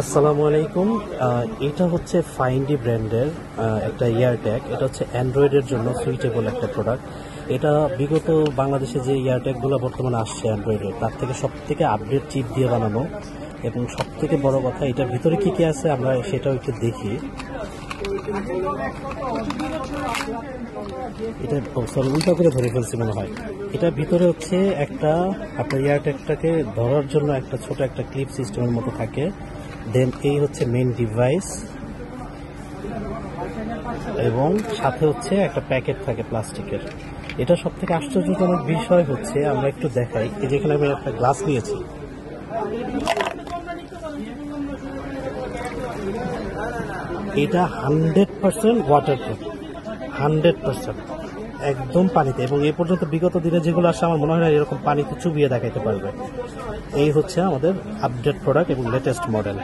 আসসালামু আলাইকুম। এটা হচ্ছে ফাইন্ডি ব্র্যান্ডের একটা ইয়ার ট্যাগ। এটা হচ্ছে অ্যান্ড্রয়েডের জন্য সুইটেবল একটা প্রোডাক্ট। এটা বিগত বাংলাদেশে যে ইয়ার ট্যাগগুলো বর্তমানে আসছে অ্যান্ড্রয়েডের, তার থেকে সব থেকে আপডেট চিপ দিয়ে বানানো। এবং সব থেকে বড় কথা, এটার ভিতরে কি কি আছে আমরা সেটাও একটু দেখি। এটা সরি, উল্টা করে ধরে ফেলছি মনে হয়। এটার ভিতরে হচ্ছে একটা আপনার ইয়ার ট্যাগটাকে ধরার জন্য একটা ছোট একটা ক্লিপ সিস্টেমের মতো থাকে। দেন এই হচ্ছে মেইন ডিভাইস, এবং সাথে হচ্ছে একটা প্যাকেট থাকে প্লাস্টিকের। এটা সব থেকে আশ্চর্যজনক বিষয় হচ্ছে, আমরা একটু দেখাই। এই যেখানে আমি একটা গ্লাস নিয়েছি, এটা 100% ওয়াটারপ্রুফ, 100% একদম পানিতে। এবং এই পর্যন্ত বিগত দিনে যেগুলো আসে আমার মনে হয় না এরকম পানিতে চুবিয়ে দেখাইতে পারবে। এই হচ্ছে আমাদের আপডেট প্রোডাক্ট এবং লেটেস্ট মডেল।